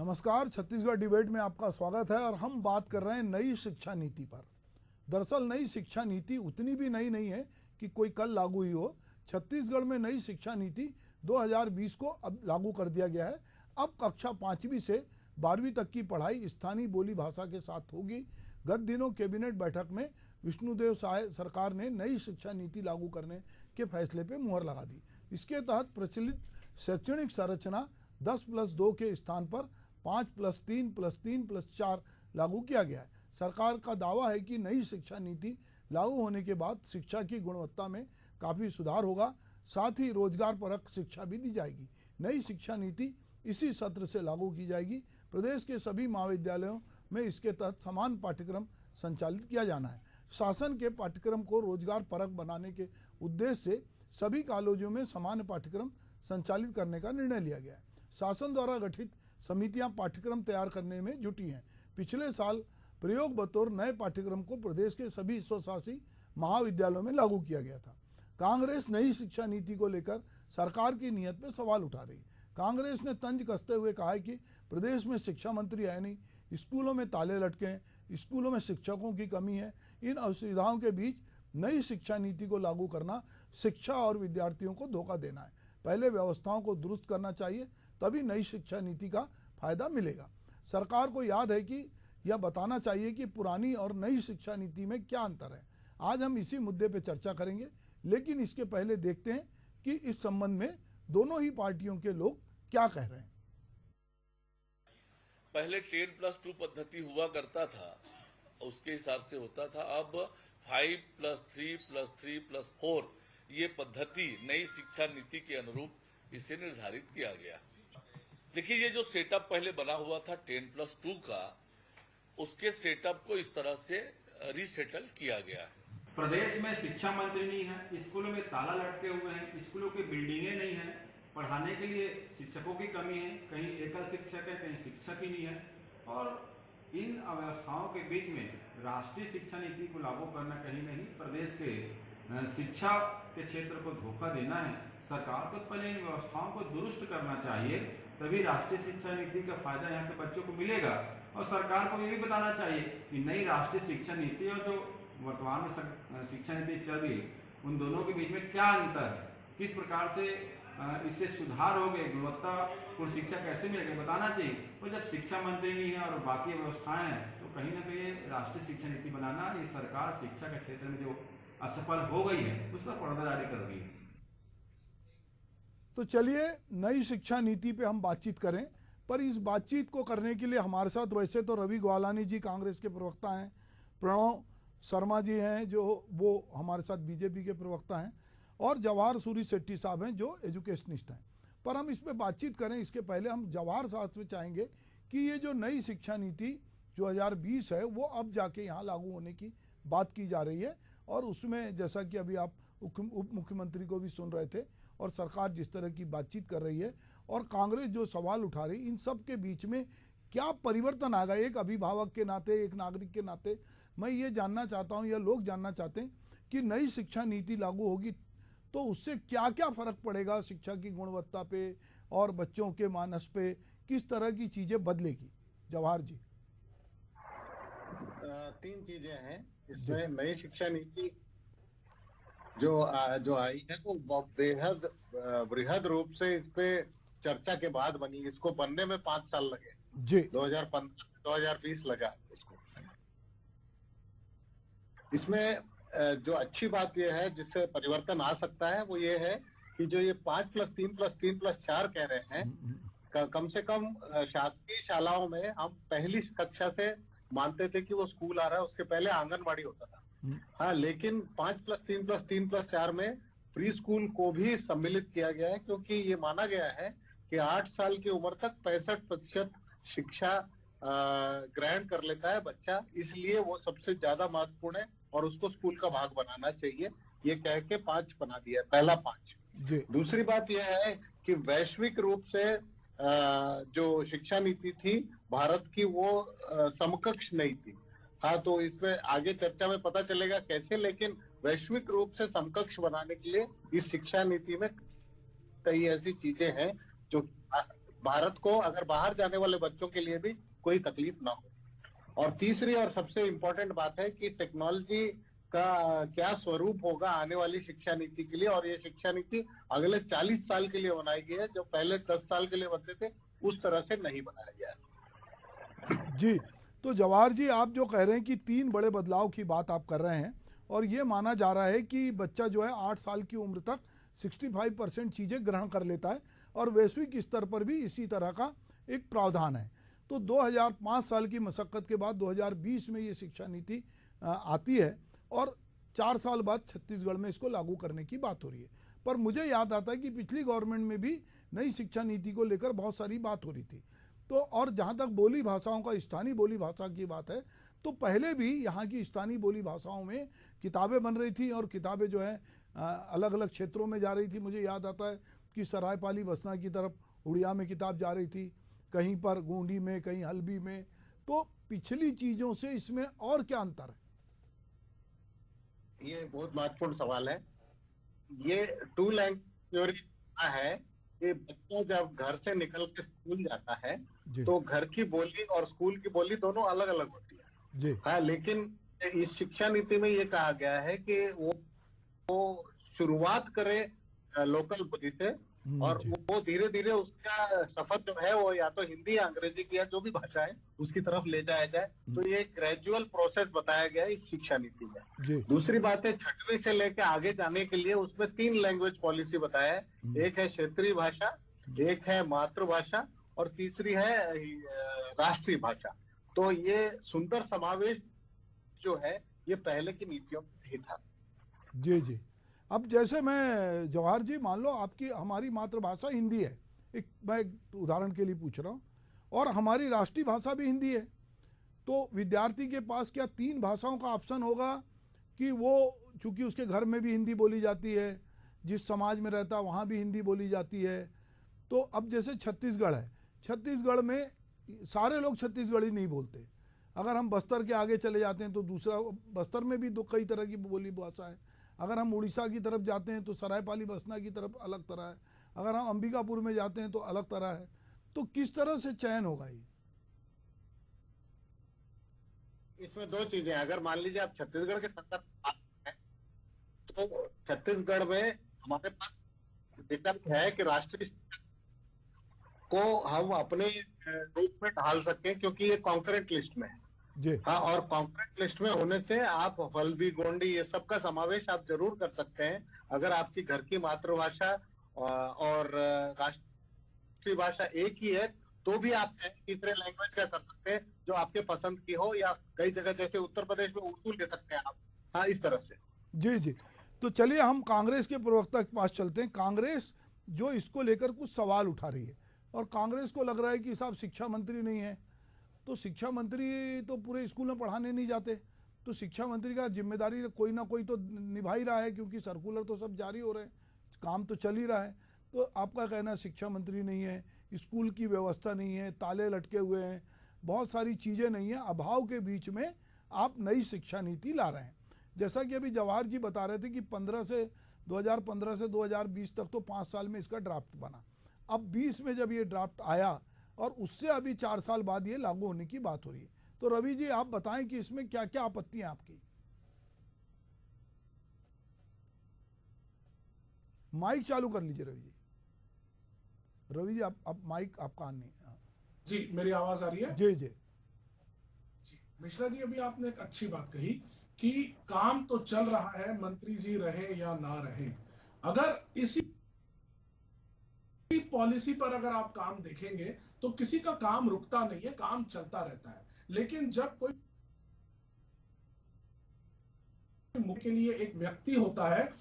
नमस्कार, छत्तीसगढ़ डिबेट में आपका स्वागत है और हम बात कर रहे हैं नई शिक्षा नीति पर। दरअसल नई शिक्षा नीति उतनी भी नई नहीं है कि कोई कल लागू हुई हो। छत्तीसगढ़ में नई शिक्षा नीति 2020 को अब लागू कर दिया गया है। अब कक्षा 5वीं से 12वीं तक की पढ़ाई स्थानीय बोली भाषा के साथ होगी। गत दिनों कैबिनेट बैठक में विष्णुदेव साय सरकार ने नई शिक्षा नीति लागू करने के फैसले पर मुहर लगा दी। इसके तहत प्रचलित शैक्षणिक संरचना 10+2 के स्थान पर 5+3+3+4 लागू किया गया है। सरकार का दावा है कि नई शिक्षा नीति लागू होने के बाद शिक्षा की गुणवत्ता में काफ़ी सुधार होगा, साथ ही रोजगार परक शिक्षा भी दी जाएगी। नई शिक्षा नीति इसी सत्र से लागू की जाएगी। प्रदेश के सभी महाविद्यालयों में इसके तहत समान पाठ्यक्रम संचालित किया जाना है। शासन के पाठ्यक्रम को रोजगार परक बनाने के उद्देश्य से सभी कॉलेजों में समान पाठ्यक्रम संचालित करने का निर्णय लिया गया है। शासन द्वारा गठित समितियां पाठ्यक्रम तैयार करने में जुटी हैं। पिछले साल प्रयोग बतौर नए पाठ्यक्रम को प्रदेश के सभी स्वशासी महाविद्यालयों में लागू किया गया था। कांग्रेस नई शिक्षा नीति को लेकर सरकार की नीयत पर सवाल उठा रही। कांग्रेस ने तंज कसते हुए कहा है कि प्रदेश में शिक्षा मंत्री है नहीं, स्कूलों में ताले लटके हैं, स्कूलों में शिक्षकों की कमी है। इन असुविधाओं के बीच नई शिक्षा नीति को लागू करना शिक्षा और विद्यार्थियों को धोखा देना है। पहले व्यवस्थाओं को दुरुस्त करना चाहिए, तभी नई शिक्षा नीति का फायदा मिलेगा। सरकार को याद है कि यह बताना चाहिए कि पुरानी और नई शिक्षा नीति में क्या अंतर है। आज हम इसी मुद्दे पर चर्चा करेंगे, लेकिन इसके पहले देखते हैं कि इस संबंध में दोनों ही पार्टियों के लोग क्या कह रहे हैं। पहले 10+2 पद्धति हुआ करता था, उसके हिसाब से होता था। अब 5+3+3+4 ये पद्धति नई शिक्षा नीति के अनुरूप इसे निर्धारित किया गया। देखिए, ये जो सेटअप पहले बना हुआ था 10+2 का, उसके सेटअप को इस तरह से रीसेटल किया गया है। प्रदेश में शिक्षा मंत्री नहीं है, स्कूलों में ताला लटके हुए हैं, स्कूलों की बिल्डिंगें नहीं है, पढ़ाने के लिए शिक्षकों की कमी है, कहीं एकल शिक्षक है, कहीं शिक्षक ही नहीं है। और इन अव्यवस्थाओं के बीच में राष्ट्रीय शिक्षा नीति को लागू करना कहीं नहीं प्रदेश के शिक्षा के क्षेत्र को धोखा देना है। सरकार को पहले इन व्यवस्थाओं को दुरुस्त करना चाहिए, तभी राष्ट्रीय शिक्षा नीति का फायदा यहाँ के बच्चों को मिलेगा। और सरकार को ये भी बताना चाहिए कि नई राष्ट्रीय शिक्षा नीति और जो वर्तमान में शिक्षा नीति चल रही, उन दोनों के बीच में क्या अंतर है, किस प्रकार से इससे सुधार हो गए, गुणवत्तापूर्ण शिक्षा कैसे मिलेगी, बताना चाहिए। तो जब शिक्षा मंत्री नहीं है और बाकी व्यवस्थाएं हैं, तो कहीं ना कहीं राष्ट्रीय शिक्षा नीति बनाना, ये सरकार शिक्षा के क्षेत्र में जो असफल हो गई है उस पर पर्दा जारी कर रही है। तो चलिए नई शिक्षा नीति पे हम बातचीत करें, पर इस बातचीत को करने के लिए हमारे साथ वैसे तो रवि ग्वालानी जी कांग्रेस के प्रवक्ता हैं, प्रणव शर्मा जी हैं जो वो हमारे साथ बीजेपी के प्रवक्ता हैं, और जवाहर सूरी शेट्टी साहब हैं जो एजुकेशनिस्ट हैं। पर हम इस पर बातचीत करें इसके पहले हम जवाहर साहब से चाहेंगे कि ये जो नई शिक्षा नीति 2020 है वो अब जाके यहाँ लागू होने की बात की जा रही है, और उसमें जैसा कि अभी आप उप मुख्यमंत्री को भी सुन रहे थे और सरकार जिस तरह की बातचीत कर रही है और कांग्रेस जो सवाल उठा रही, इन सब के बीच में क्या परिवर्तन आ गया। एक अभिभावक के नाते, एक नागरिक के नाते मैं ये जानना चाहता हूँ या लोग जानना चाहते हैं कि नई शिक्षा नीति लागू होगी तो उससे क्या क्या फ़र्क पड़ेगा शिक्षा की गुणवत्ता पे और बच्चों के मानस पे, किस तरह की चीज़ें बदलेगी। जवाहर जी। 3 चीजें हैं इसमें। नई शिक्षा नीति जो आई है वो बेहद बृहद रूप से इस पे चर्चा के बाद बनी। इसको बनने में 5 साल लगे जी। 2015-2020 लगा इसको। इसमें जो अच्छी बात यह है जिससे परिवर्तन आ सकता है वो ये है कि जो ये 5+3+3+4 कह रहे हैं, कम से कम शासकीय शालाओं में हम पहली कक्षा से मानते थे कि वो स्कूल आ रहा है, उसके पहले आंगनबाड़ी होता था। हाँ, लेकिन 5+3+3+4 में प्री स्कूल को भी सम्मिलित किया गया है, क्योंकि ये माना गया है कि 8 साल की उम्र तक 65% शिक्षा ग्रहण कर लेता है बच्चा, इसलिए वो सबसे ज्यादा महत्वपूर्ण है और उसको स्कूल का भाग बनाना चाहिए। ये कह के 5 बना दिया है, पहला 5। दूसरी बात यह है कि वैश्विक रूप से जो शिक्षा नीति थी भारत की वो समकक्ष नहीं थी। हाँ, तो इसमें आगे चर्चा में पता चलेगा कैसे, लेकिन वैश्विक रूप से समकक्ष बनाने के लिए इस शिक्षा नीति में कई ऐसी चीजें हैं जो भारत को अगर बाहर जाने वाले बच्चों के लिए भी कोई तकलीफ ना हो। और तीसरी और सबसे इम्पोर्टेंट बात है कि टेक्नोलॉजी का क्या स्वरूप होगा आने वाली शिक्षा नीति के लिए, और ये शिक्षा नीति अगले 40 साल के लिए बनाई गई है, जो पहले 10 साल के लिए बनते थे उस तरह से नहीं बनाया गया है। जी, तो जवाहर जी, आप जो कह रहे हैं कि 3 बड़े बदलाव की बात आप कर रहे हैं, और ये माना जा रहा है कि बच्चा जो है 8 साल की उम्र तक 65% चीज़ें ग्रहण कर लेता है, और वैश्विक स्तर पर भी इसी तरह का एक प्रावधान है। तो 2005 साल की मशक्क़त के बाद 2020 में ये शिक्षा नीति आती है, और 4 साल बाद छत्तीसगढ़ में इसको लागू करने की बात हो रही है। पर मुझे याद आता है कि पिछली गवर्नमेंट में भी नई शिक्षा नीति को लेकर बहुत सारी बात हो रही थी। तो और जहाँ तक बोली भाषाओं का, स्थानीय बोली भाषा की बात है, तो पहले भी यहाँ की स्थानीय बोली भाषाओं में किताबें बन रही थी, और किताबें जो है अलग अलग क्षेत्रों में जा रही थी। मुझे याद आता है कि सरायपाली बसना की तरफ उड़िया में किताब जा रही थी, कहीं पर गोंडी में, कहीं हल्बी में। तो पिछली चीज़ों से इसमें और क्या अंतर है? ये बहुत महत्वपूर्ण सवाल है। ये 2 लैंग्वेज थ्योरी है कि बच्चा जब घर से निकल के स्कूल जाता है तो घर की बोली और स्कूल की बोली दोनों अलग अलग होती है जी। हाँ, लेकिन इस शिक्षा नीति में ये कहा गया है कि वो शुरुआत करे लोकल बोली से, और वो धीरे धीरे उसका सफर जो है वो या तो हिंदी या अंग्रेजी की या जो भी भाषा है उसकी तरफ ले जाया जाए। तो ये ग्रेजुअल प्रोसेस बताया गया है इस शिक्षा नीति में। दूसरी बात है, 6वीं से लेके आगे जाने के लिए उसमें 3 लैंग्वेज पॉलिसी बताया है। एक है क्षेत्रीय भाषा, एक है मातृभाषा, और तीसरी है राष्ट्रीय भाषा। तो ये सुंदर समावेश जो है ये पहले की नीतियों में नहीं था। जी जी। अब जैसे मैं जवाहर जी, मान लो आपकी हमारी मातृभाषा हिंदी है, मैं एक उदाहरण के लिए पूछ रहा हूँ, और हमारी राष्ट्रीय भाषा भी हिंदी है, तो विद्यार्थी के पास क्या 3 भाषाओं का ऑप्शन होगा कि वो, चूँकि उसके घर में भी हिंदी बोली जाती है, जिस समाज में रहता है वहाँ भी हिंदी बोली जाती है। तो अब जैसे छत्तीसगढ़ है, छत्तीसगढ़ में सारे लोग छत्तीसगढ़ी नहीं बोलते। अगर हम बस्तर के आगे चले जाते हैं तो दूसरा, बस्तर में भी कई तरह की बोली भाषा है। अगर हम उड़ीसा की तरफ जाते हैं तो सरायपाली बसना की तरफ अलग तरह है। अगर हम अंबिकापुर में जाते हैं तो अलग तरह है। तो किस तरह से चयन होगा ये? इसमें 2 चीजें, अगर मान लीजिए आप छत्तीसगढ़ के संदर्भ में, तो छत्तीसगढ़ में हमारे पास विकल्प है कि राष्ट्रीय को हम अपने रूप में ढाल सकते हैं, क्योंकि ये कॉन्करेंट लिस्ट में है जी। हाँ, और कॉन्करेंट लिस्ट में होने से आप हल्बी, गोंडी ये सब का समावेश आप जरूर कर सकते हैं। अगर आपकी घर की मातृभाषा और राष्ट्रीय भाषा एक ही है तो भी आप तीसरे लैंग्वेज का कर सकते हैं जो आपके पसंद की हो, या कई जगह जैसे उत्तर प्रदेश में उर्दू ले सकते हैं आप। हाँ, इस तरह से। जी जी। तो चलिए हम कांग्रेस के प्रवक्ता के पास चलते हैं। कांग्रेस जो इसको लेकर कुछ सवाल उठा रही है, और कांग्रेस को लग रहा है कि साहब शिक्षा मंत्री नहीं है, तो शिक्षा मंत्री तो पूरे स्कूल में पढ़ाने नहीं जाते, तो शिक्षा मंत्री का जिम्मेदारी कोई ना कोई तो निभा ही रहा है, क्योंकि सर्कुलर तो सब जारी हो रहे हैं, काम तो चल ही रहा है। तो आपका कहना शिक्षा मंत्री नहीं है, स्कूल की व्यवस्था नहीं है, ताले लटके हुए हैं, बहुत सारी चीज़ें नहीं हैं, अभाव के बीच में आप नई शिक्षा नीति ला रहे हैं। जैसा कि अभी जवाहर जी बता रहे थे कि 2015 से 2020 तक तो 5 साल में इसका ड्राफ्ट बना। अब 20 में जब ये ड्राफ्ट आया, और उससे अभी 4 साल बाद ये लागू होने की बात हो रही है, तो रवि जी आप बताएं कि इसमें क्या क्या आपत्ति हैं आपकी? माइक चालू कर लीजिए रवि जी। रवि जी आप माइक आपका ऑन नहीं है। जी, मेरी आवाज आ रही है? जी जी जी। मिश्रा जी, अभी आपने एक अच्छी बात कही कि काम तो चल रहा है, मंत्री जी रहे या ना रहे। अगर इसी पॉलिसी पर अगर आप काम देखेंगे तो किसी का काम रुकता नहीं है, काम चलता रहता है। लेकिन जब कोई मुख्य के लिए एक व्यक्ति होता है,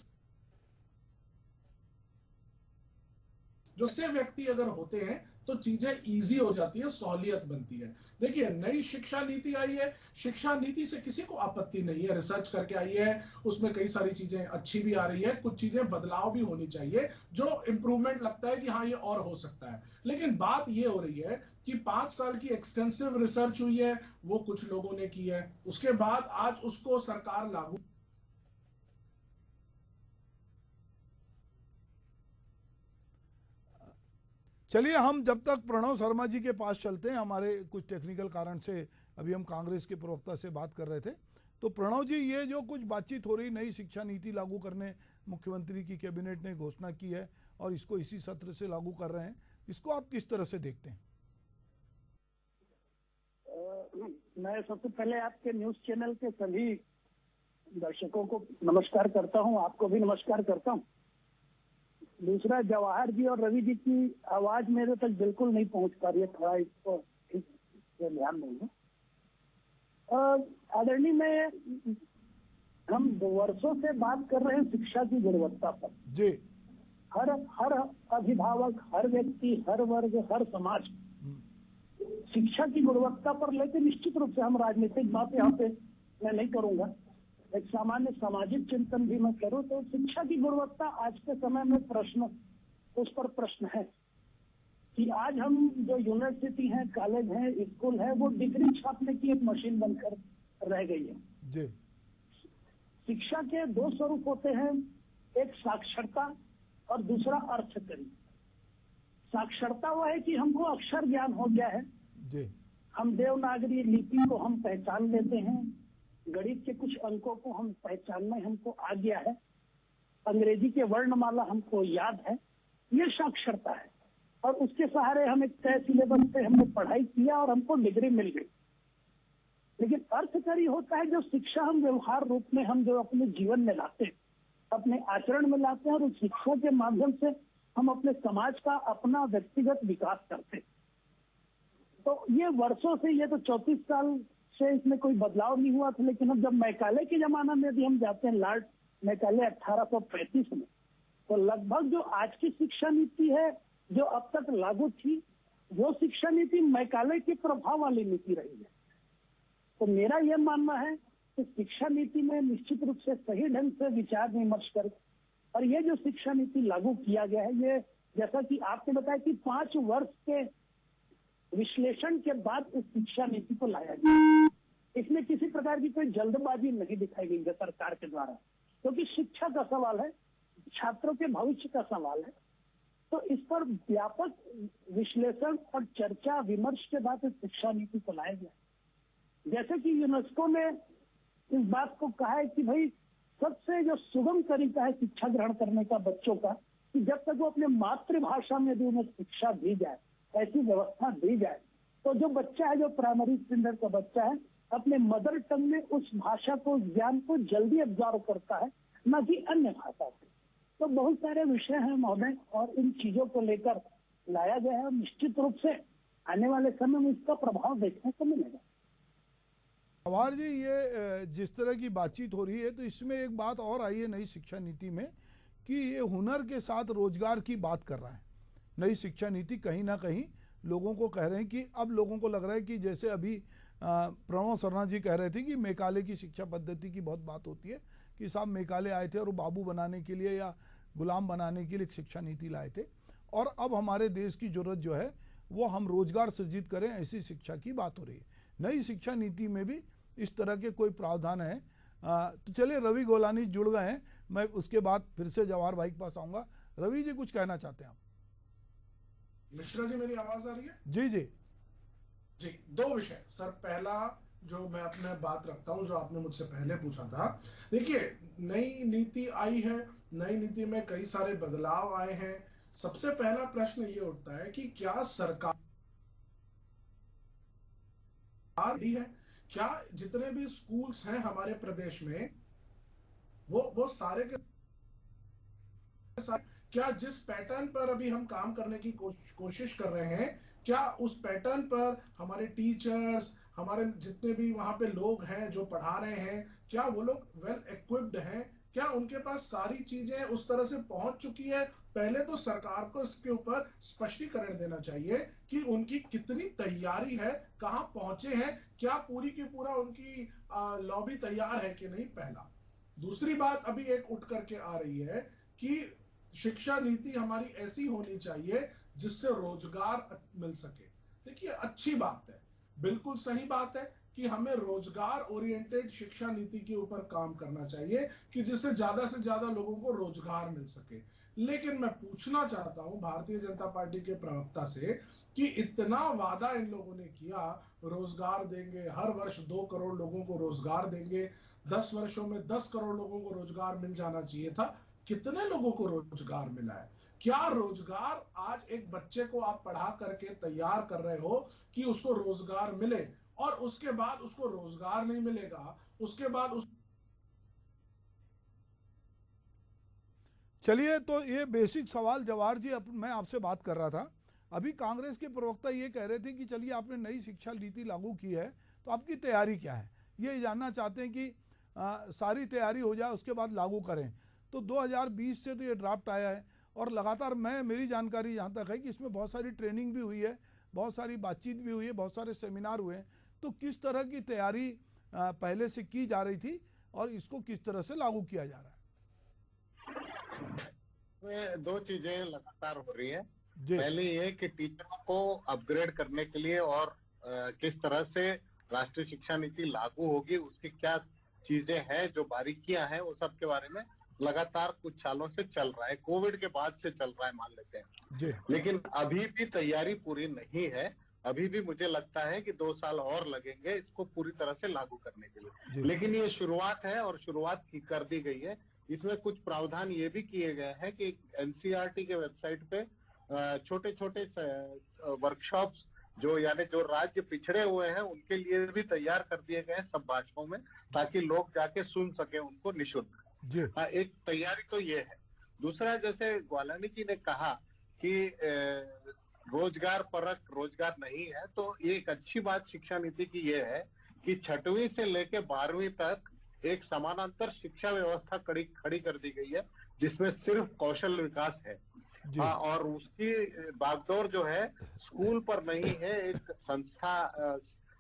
जो से व्यक्ति अगर होते हैं तो चीजें इजी हो जाती है, सहूलियत बनती है। देखिए, नई शिक्षा नीति आई है, शिक्षा नीति से किसी को आपत्ति नहीं है, रिसर्च करके आई है, उसमें कई सारी चीजें अच्छी भी आ रही है, कुछ चीजें बदलाव भी होनी चाहिए, जो इंप्रूवमेंट लगता है कि हाँ ये और हो सकता है। लेकिन बात ये हो रही है कि 5 साल की एक्सटेंसिव रिसर्च हुई है, वो कुछ लोगों ने की है, उसके बाद आज उसको सरकार लागू। चलिए, हम जब तक प्रणव शर्मा जी के पास चलते हैं, हमारे कुछ टेक्निकल कारण से अभी हम कांग्रेस के प्रवक्ता से बात कर रहे थे। तो प्रणव जी, ये जो कुछ बातचीत हो रही, नई शिक्षा नीति लागू करने मुख्यमंत्री की कैबिनेट ने घोषणा की है और इसको इसी सत्र से लागू कर रहे हैं, इसको आप किस तरह से देखते हैं? मैं सबसे पहले आपके न्यूज चैनल के सभी दर्शकों को नमस्कार करता हूं, आपको भी नमस्कार करता हूं। दूसरा, जवाहर जी और रवि जी की आवाज मेरे तक बिल्कुल नहीं पहुंच पा रही है, थोड़ा इसको ठीक से ध्यान देंगे। आदरणीय, हम वर्षों से बात कर रहे हैं शिक्षा की गुणवत्ता पर जी। हर अभिभावक, हर व्यक्ति, हर वर्ग, हर समाज शिक्षा की गुणवत्ता पर लेकर निश्चित रूप से हम राजनीतिक बात यहाँ पे मैं नहीं करूंगा, एक सामान्य सामाजिक चिंतन भी मैं करूं तो शिक्षा की गुणवत्ता आज के समय में उस पर प्रश्न है कि आज हम जो यूनिवर्सिटी है, कॉलेज है, स्कूल है, वो डिग्री छापने की एक मशीन बनकर रह गई है जी। शिक्षा के दो स्वरूप होते हैं, एक साक्षरता और दूसरा अर्थकरी। साक्षरता वह है कि हमको अक्षर ज्ञान हो गया है जी। हम देवनागरी लिपि को हम पहचान लेते हैं, गणित के कुछ अंकों को हम पहचानने हमको आ गया है, अंग्रेजी के वर्णमाला हमको याद है, ये साक्षरता है। और उसके सहारे हम एक तय सिलेबस पे हमने पढ़ाई किया और हमको डिग्री मिल गई। लेकिन अर्थकरी होता है जो शिक्षा हम व्यवहार रूप में हम जो अपने जीवन में लाते हैं, अपने आचरण में लाते हैं और उस शिक्षा के माध्यम से हम अपने समाज का, अपना व्यक्तिगत विकास करते हैं। तो ये वर्षों से, ये तो 34 साल से इसमें कोई बदलाव नहीं हुआ था। लेकिन अब जब मैकाले के जमाना में भी हम जाते हैं, लॉर्ड मैकाले 1835 में, तो लगभग जो आज की शिक्षा नीति है जो अब तक लागू थी, वो शिक्षा नीति मैकाले के प्रभाव वाली नीति रही है। तो मेरा यह मानना है कि शिक्षा नीति में निश्चित रूप से सही ढंग से विचार विमर्श कर, और ये जो शिक्षा नीति लागू किया गया है, ये जैसा कि आपने बताया कि 5 वर्ष के विश्लेषण के बाद इस शिक्षा नीति को लाया गया। इसमें किसी प्रकार की कोई जल्दबाजी नहीं दिखाई गई है सरकार के द्वारा, क्योंकि शिक्षा का सवाल है, छात्रों के भविष्य का सवाल है। तो इस पर व्यापक विश्लेषण और चर्चा विमर्श के बाद इस शिक्षा नीति को लाया गया। जैसे कि यूनेस्को ने इस बात को कहा है कि भाई सबसे जो सुगम तरीका है शिक्षा ग्रहण करने का बच्चों का, कि जब तक वो अपने मातृभाषा में भी उन्हें शिक्षा दी जाए, ऐसी व्यवस्था दी जाए, तो जो बच्चा है, जो प्राइमरी स्टैंडर्ड का बच्चा है, अपने मदर टंग में उस भाषा को, ज्ञान को जल्दी अब्जॉर्व करता है, न कि अन्य भाषा से। तो बहुत सारे विषय हैं महोदय, और इन चीजों को लेकर लाया गया है। निश्चित रूप से आने वाले समय में इसका प्रभाव देखने को मिलेगा। जवाहर जी, ये जिस तरह की बातचीत हो रही है, तो इसमें एक बात और आई है नई शिक्षा नीति में कि ये हुनर के साथ रोजगार की बात कर रहा है। नई शिक्षा नीति कहीं ना कहीं लोगों को कह रहे हैं कि अब लोगों को लग रहा है कि जैसे अभी प्रणव शर्मा जी कह रहे थे कि मेकाले की शिक्षा पद्धति की बहुत बात होती है कि साहब मेकाले आए थे और बाबू बनाने के लिए या गुलाम बनाने के लिए एक शिक्षा नीति लाए थे, और अब हमारे देश की जरूरत जो है वो हम रोजगार सृजित करें, ऐसी शिक्षा की बात हो रही है। नई शिक्षा नीति में भी इस तरह के कोई प्रावधान है? तो चलिए, रवि गोलानी जुड़ गए हैं, मैं उसके बाद फिर से जवाहर भाई के पास आऊँगा। रवि जी, कुछ कहना चाहते हैं आप? मिश्रा जी, मेरी आवाज आ रही है? जी जी जी। 2 विषय सर। पहला जो मैं अपने बात रखता हूं, जो आपने मुझसे पहले पूछा था, देखिए नई नीति आई है, नई नीति में कई सारे बदलाव आए हैं। सबसे पहला प्रश्न ये उठता है कि क्या सरकार है, क्या जितने भी स्कूल्स हैं हमारे प्रदेश में, वो सारे के क्या जिस पैटर्न पर अभी हम काम करने की कोशिश कर रहे हैं, क्या उस पैटर्न पर हमारे टीचर्स, हमारे जितने भी वहां पे लोग हैं जो पढ़ा रहे हैं, क्या वो लोग वेल इक्विप्ड हैं? क्या उनके पास सारी चीजें उस तरह से पहुंच चुकी है? पहले तो सरकार को इसके ऊपर स्पष्टीकरण देना चाहिए कि उनकी कितनी तैयारी है, कहां पहुंचे हैं, क्या पूरी की पूरा उनकी लॉबी तैयार है कि नहीं, पहला। दूसरी बात अभी एक उठ करके आ रही है कि शिक्षा नीति हमारी ऐसी होनी चाहिए जिससे रोजगार मिल सके। देखिए, अच्छी बात है, बिल्कुल सही बात है कि हमें रोजगार ओरिएंटेड शिक्षा नीति के ऊपर काम करना चाहिए कि जिससे ज्यादा से ज्यादा लोगों को रोजगार मिल सके। लेकिन मैं पूछना चाहता हूं भारतीय जनता पार्टी के प्रवक्ता से कि इतना वादा इन लोगों ने किया, रोजगार देंगे, हर वर्ष 2 करोड़ लोगों को रोजगार देंगे, 10 वर्षों में 10 करोड़ लोगों को रोजगार मिल जाना चाहिए था। कितने लोगों को रोजगार मिला है? क्या रोजगार आज एक बच्चे को आप पढ़ा करके तैयार कर रहे हो कि उसको रोजगार मिले, और उसके बाद उसको रोजगार नहीं मिलेगा, उसके बाद उस चलिए, तो ये बेसिक सवाल जवाहर जी मैं आपसे बात कर रहा था। अभी कांग्रेस के प्रवक्ता ये कह रहे थे कि चलिए आपने नई शिक्षा नीति लागू की है तो आपकी तैयारी क्या है, ये जानना चाहते हैं कि सारी तैयारी हो जाए उसके बाद लागू करें। तो 2020 से तो ये ड्राफ्ट आया है और लगातार मेरी जानकारी जहाँ तक है कि इसमें बहुत सारी ट्रेनिंग भी हुई है, बहुत सारी बातचीत भी हुई है, बहुत सारे सेमिनार हुए हैं। तो किस तरह की तैयारी पहले से की जा रही थी और इसको किस तरह से लागू किया जा रहा है? दो चीजें लगातार हो रही है। जी। पहली ये कि टीचरों को अपग्रेड करने के लिए और किस तरह से राष्ट्रीय शिक्षा नीति लागू होगी, उसकी क्या चीजें हैं, जो बारीकियां हैं, वो सब के बारे में लगातार कुछ सालों से चल रहा है। कोविड के बाद से चल रहा है मान लेते हैं जी। लेकिन अभी भी तैयारी पूरी नहीं है। अभी भी मुझे लगता है कि 2 साल और लगेंगे इसको पूरी तरह से लागू करने के लिए। लेकिन ये शुरुआत है और शुरुआत कर दी गई है। इसमें कुछ प्रावधान ये भी किए गए हैं कि एनसीईआरटी के वेबसाइट पे छोटे छोटे वर्कशॉप्स जो राज्य पिछड़े हुए हैं उनके लिए भी तैयार कर दिए गए हैं सब भाषाओं में, ताकि लोग जाके सुन सके उनको निःशुल्क। एक तैयारी तो ये है। दूसरा, जैसे ग्वालानी जी ने कहा कि रोजगार परक रोजगार नहीं है, तो एक अच्छी बात शिक्षा नीति की ये है कि 6वीं से लेके 12वीं तक एक समानांतर शिक्षा व्यवस्था खड़ी कर दी गई है, जिसमें सिर्फ कौशल विकास है। हाँ, और उसकी बागडोर जो है स्कूल पर नहीं है, एक संस्था,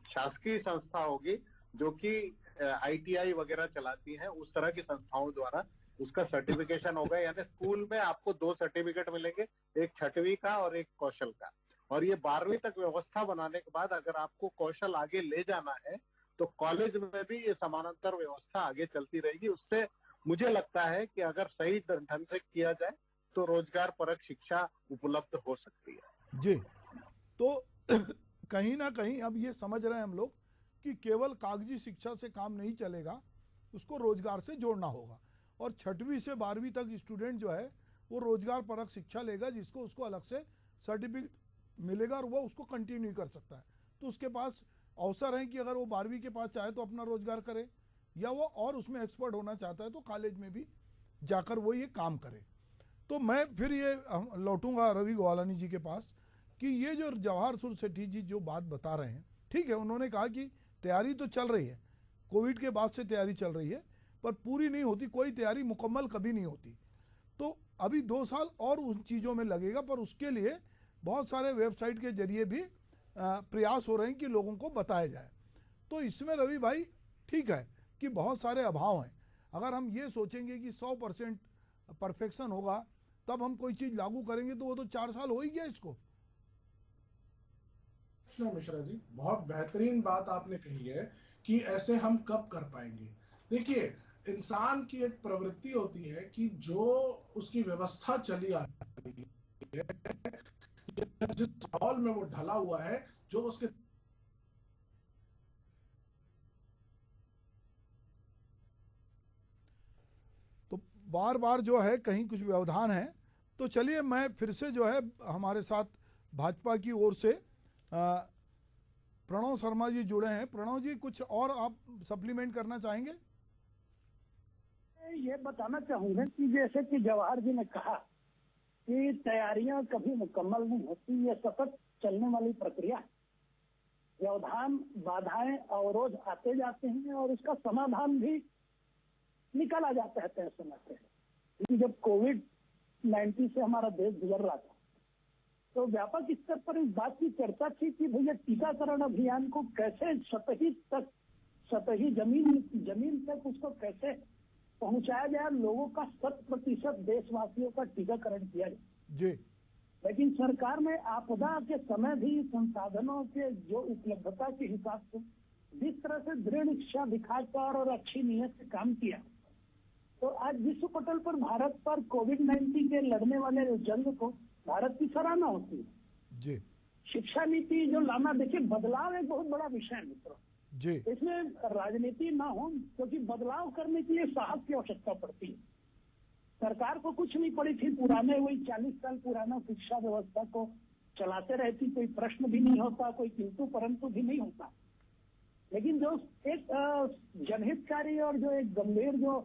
शासकीय संस्था होगी जो कि आईटीआई वगैरह चलाती है, उस तरह की संस्थाओं द्वारा उसका सर्टिफिकेशन होगा। यानी स्कूल में आपको 2 सर्टिफिकेट मिलेंगे, एक 6वीं का और एक कौशल का। और ये 12वीं तक व्यवस्था बनाने के बाद अगर आपको कौशल आगे ले जाना है तो कॉलेज में भी ये समानांतर व्यवस्था आगे चलती रहेगी। उससे मुझे लगता है कि अगर सही ढंग से किया जाए तो रोजगार परक शिक्षा उपलब्ध हो सकती है। जी। तो कहीं ना कहीं अब ये समझ रहे हैं हम लोग कि केवल कागजी शिक्षा से काम नहीं चलेगा, उसको रोजगार से जोड़ना होगा। और 6वीं से 12वीं तक स्टूडेंट जो है वो रोजगार परक शिक्षा लेगा, जिसको उसको अलग से सर्टिफिकेट मिलेगा और वो उसको कंटिन्यू कर सकता है। तो उसके पास अवसर है कि अगर वो 12वीं के पास चाहे तो अपना रोजगार करे, या वो और उसमें एक्सपर्ट होना चाहता है तो कॉलेज में भी जाकर वो ये काम करे। तो मैं फिर ये लौटूंगा रवि ग्वालानी जी के पास कि ये जो जवाहर सूर्य सेठी जी जो बात बता रहे हैं, ठीक है, उन्होंने कहा कि तैयारी तो चल रही है, कोविड के बाद से तैयारी चल रही है, पर पूरी नहीं होती, कोई तैयारी मुकम्मल कभी नहीं होती। तो अभी 2 साल और उन चीज़ों में लगेगा, पर उसके लिए बहुत सारे वेबसाइट के जरिए भी प्रयास हो रहे हैं कि लोगों को बताया जाए। तो इसमें रवि भाई ठीक है कि बहुत सारे अभाव हैं। अगर हम ये सोचेंगे कि 100% परफेक्शन होगा तब हम कोई चीज़ लागू करेंगे तो वो तो 4 साल हो ही गया इसको। मिश्रा जी, बहुत बेहतरीन बात आपने कही है कि ऐसे हम कब कर पाएंगे। देखिए, इंसान की एक प्रवृत्ति होती है कि जो उसकी व्यवस्था चली आ रही है, जिस माहौल में वो ढला हुआ है, जो उसके तो बार बार जो है कहीं कुछ व्यवधान है। तो चलिए मैं फिर से जो है हमारे साथ भाजपा की ओर से प्रणव शर्मा जी जुड़े हैं। प्रणव जी, कुछ और आप सप्लीमेंट करना चाहेंगे? ये बताना चाहूंगा कि जैसे कि जवाहर जी ने कहा कि तैयारियां कभी मुकम्मल नहीं होती, ये सतत चलने वाली प्रक्रिया। व्यवधान, बाधाएं, अवरोध आते जाते हैं और उसका समाधान भी निकाला जाता है तय समय पे। क्योंकि जब कोविड-19 से हमारा देश गुजर रहा था तो व्यापक स्तर पर इस बात की चर्चा थी कि भैया टीकाकरण अभियान को कैसे सतही जमीन तक उसको कैसे पहुंचाया जाए, लोगों का 100% देशवासियों का टीकाकरण किया जाए जी। लेकिन सरकार ने आपदा के समय भी संसाधनों के जो उपलब्धता के हिसाब से जिस तरह से दृढ़ इच्छा दिखाकर और अच्छी नीयत से काम किया, तो आज विश्व पटल पर भारत पर कोविड-19 के लड़ने वाले जंग को भारत की सराहना होती है। जी शिक्षा नीति जो लाना, देखिए बदलाव एक बहुत बड़ा विषय है मित्रों। जी इसमें राजनीति ना हो, क्योंकि बदलाव करने के लिए साहस की आवश्यकता पड़ती है। सरकार को कुछ नहीं पड़ी थी, पुराने वही 40 साल पुराना शिक्षा व्यवस्था को चलाते रहती, कोई प्रश्न भी नहीं होता, कोई किंतु परंतु भी नहीं होता। लेकिन जो एक जनहितकारी और जो एक गंभीर जो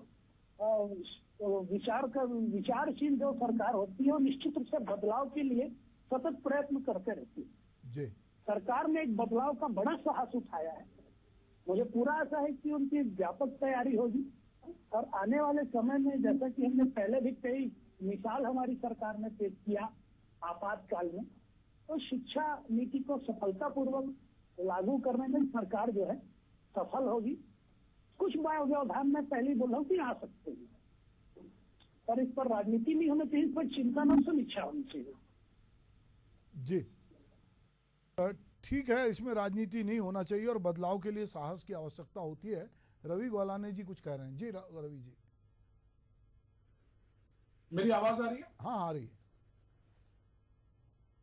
विचारशील जो सरकार होती है, वो निश्चित रूप से बदलाव के लिए सतत प्रयत्न करते रहती है। जी सरकार ने एक बदलाव का बड़ा साहस उठाया है। मुझे पूरा आशा है कि उनकी व्यापक तैयारी होगी और आने वाले समय में, जैसा कि हमने पहले भी कई मिसाल हमारी सरकार ने पेश किया आपातकाल में, तो शिक्षा नीति को सफलतापूर्वक लागू करने में सरकार जो है सफल होगी। कुछ व्यवधान में पहले बोला कि आ सकते हैं, पर इस पर राजनीति नहीं होनी चाहिए, इस पर चिंतन और समीक्षा होनी चाहिए। जी ठीक है, इसमें राजनीति नहीं होना चाहिए और बदलाव के लिए साहस की आवश्यकता होती है। रवि गोलाने जी कुछ कह रहे हैं। जी रवि जी। मेरी आवाज आ रही है? हाँ आ रही है।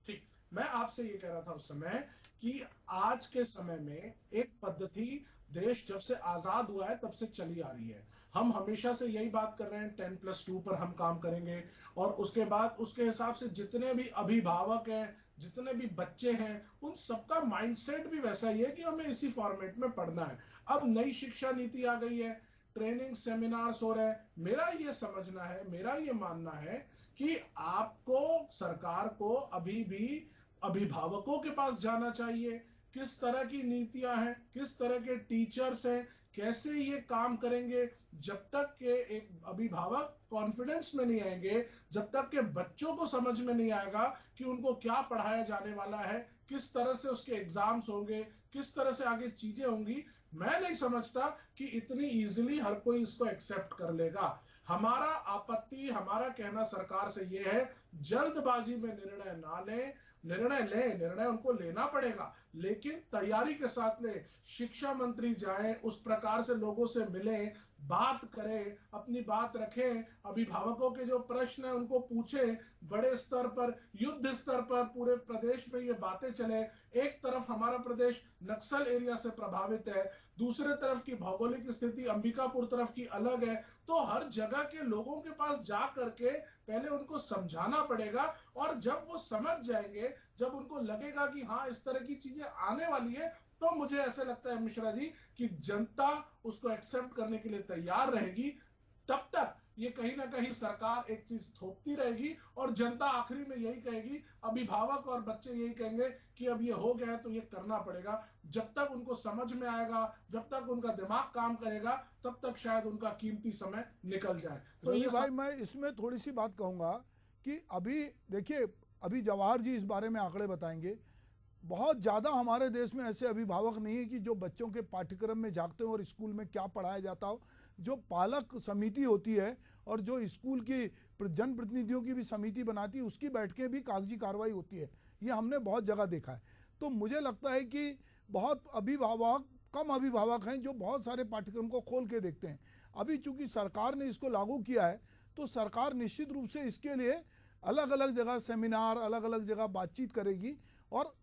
ठीक, मैं आपसे ये कह रहा था उस समय कि आज के समय में एक पद्धति देश जब से आजाद हुआ है तब से चली आ रही है। हम हमेशा से यही बात कर रहे हैं 10+2 पर हम काम करेंगे, और उसके बाद उसके हिसाब से जितने भी अभिभावक हैं, जितने भी बच्चे हैं, उन सबका माइंडसेट भी वैसा ही है कि हमें इसी फॉर्मेट में पढ़ना है। अब नई शिक्षा नीति आ गई है, ट्रेनिंग सेमिनार्स हो रहे हैं। मेरा ये समझना है, मेरा ये मानना है कि आपको, सरकार को अभी भी अभिभावकों के पास जाना चाहिए। किस तरह की नीतियां हैं, किस तरह के टीचर्स हैं, कैसे ये काम करेंगे, जब तक के एक अभिभावक कॉन्फिडेंस में नहीं आएंगे, जब तक के बच्चों को समझ में नहीं आएगा कि उनको क्या पढ़ाया जाने वाला है, किस तरह से उसके एग्जाम्स होंगे, किस तरह से आगे चीजें होंगी, मैं नहीं समझता कि इतनी इजीली हर कोई इसको एक्सेप्ट कर लेगा। हमारा आपत्ति, हमारा कहना सरकार से यह है, जल्दबाजी में निर्णय ना लें। निर्णय उनको लेना पड़ेगा, लेकिन तैयारी के साथ ले। शिक्षा मंत्री जाएं, उस प्रकार से लोगों से मिलें, बात करें, अपनी बात रखें, अभिभावकों के जो प्रश्न है उनको पूछें, बड़े स्तर पर, युद्ध स्तर पर पूरे प्रदेश में ये बातें चले। एक तरफ हमारा प्रदेश नक्सल एरिया से प्रभावित है, दूसरे तरफ की भौगोलिक स्थिति अंबिकापुर तरफ की अलग है, तो हर जगह के लोगों के पास जा करके पहले उनको समझाना पड़ेगा, और जब वो समझ जाएंगे, जब उनको लगेगा कि हाँ इस तरह की चीजें आने वाली है, तो मुझे ऐसे लगता है मिश्रा जी कि जनता उसको एक्सेप्ट करने के लिए तैयार रहेगी। तब तक ये कहीं ना कहीं सरकार एक चीज थोपती रहेगी और जनता आखिरी में यही कहेगी, अभिभावक और बच्चे यही कहेंगे कि अब ये हो गया है तो ये करना पड़ेगा। जब तक उनको समझ में आएगा, जब तक उनका दिमाग काम करेगा, तब तक शायद उनका कीमती समय निकल जाए। तो ये भाई मैं इसमें थोड़ी सी बात कहूंगा कि अभी देखिए, अभी जवाहर जी इस बारे में आंकड़े बताएंगे। बहुत ज़्यादा हमारे देश में ऐसे अभिभावक नहीं है कि जो बच्चों के पाठ्यक्रम में झांकते हो और स्कूल में क्या पढ़ाया जाता हो। जो पालक समिति होती है और जो स्कूल की जनप्रतिनिधियों की भी समिति बनाती है, उसकी बैठकें भी कागजी कार्रवाई होती है। ये हमने बहुत जगह देखा है। तो मुझे लगता है कि बहुत कम अभिभावक हैं जो बहुत सारे पाठ्यक्रम को खोल के देखते हैं। अभी चूंकि सरकार ने इसको लागू किया है, तो सरकार निश्चित रूप से इसके लिए अलग अलग जगह सेमिनार, अलग अलग जगह बातचीत करेगी, और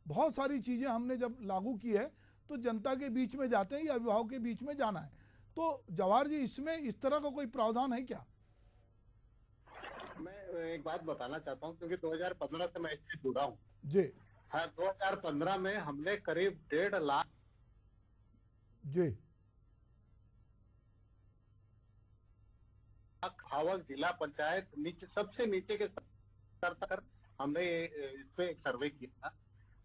बहुत सारी चीज़ें हमने जब लागू की है तो जनता के बीच में जाते हैं या अभिभावक के बीच में जाना है। तो जवाहर जी, इसमें इस तरह का कोई प्रावधान है क्या? मैं एक बात बताना चाहता हूं, क्योंकि 2015 से मैं इससे जुड़ा हूं जी। हाँ, 2015 में हमने करीब 1.5 लाख जी अभिभावक, जिला पंचायत, नीचे सबसे नीचे के स्तर तक हमने इस पे एक सर्वे किया।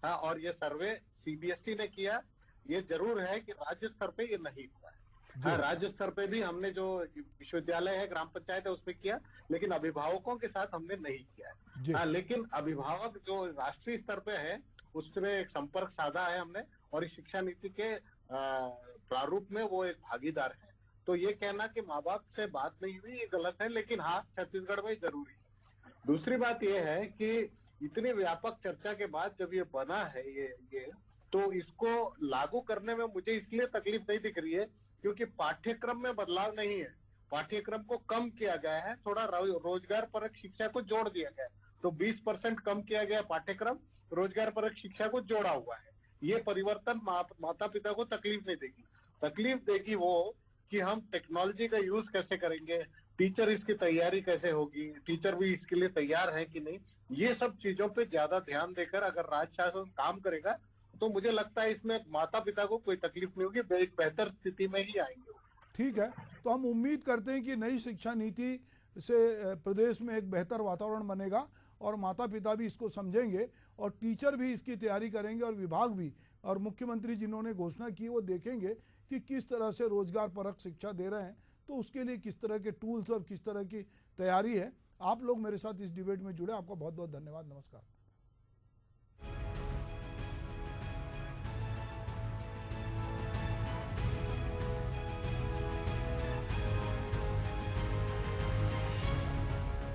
हाँ, और ये सर्वे सीबीएसई ने किया। ये जरूर है कि राज्य स्तर पे ये नहीं हुआ है। हाँ, राज्य स्तर पे भी हमने जो विश्वविद्यालय है, ग्राम पंचायत है, उसमें किया, लेकिन अभिभावकों के साथ हमने नहीं किया है। हाँ, लेकिन अभिभावक जो राष्ट्रीय स्तर पे है, उसमें एक संपर्क साधा है हमने, और इस शिक्षा नीति के प्रारूप में वो एक भागीदार है। तो ये कहना कि माँ बाप से बात नहीं हुई, ये गलत है, लेकिन हाँ, छत्तीसगढ़ में जरूरी है। दूसरी बात ये है कि इतनी व्यापक चर्चा के बाद जब ये बना है ये तो इसको लागू करने में मुझे इसलिए तकलीफ नहीं दिख रही है क्योंकि पाठ्यक्रम में बदलाव नहीं है। पाठ्यक्रम को कम किया गया है, थोड़ा रोजगार परक शिक्षा को जोड़ दिया गया है। तो 20% कम किया गया पाठ्यक्रम, रोजगार परक शिक्षा को जोड़ा हुआ है। ये परिवर्तन माता पिता को तकलीफ नहीं देगी। तकलीफ देगी वो कि हम टेक्नोलॉजी का यूज कैसे करेंगे, टीचर इसकी तैयारी कैसे होगी, टीचर भी इसके लिए तैयार है कि नहीं। ये सब चीजों पे ज्यादा ध्यान देकर अगर राज्य शासन काम करेगा तो मुझे लगता है इसमें माता पिता को कोई तकलीफ नहीं होगी, एक बेहतर स्थिति में ही आएंगे। ठीक है, तो हम उम्मीद करते हैं कि नई शिक्षा नीति से प्रदेश में एक बेहतर वातावरण बनेगा और माता पिता भी इसको समझेंगे और टीचर भी इसकी तैयारी करेंगे और विभाग भी, और मुख्यमंत्री जिन्होंने घोषणा की वो देखेंगे कि किस तरह से रोजगार परक शिक्षा दे रहे हैं, तो उसके लिए किस तरह के टूल्स और किस तरह की तैयारी है। आप लोग मेरे साथ इस डिबेट में जुड़े, आपका बहुत बहुत धन्यवाद। नमस्कार।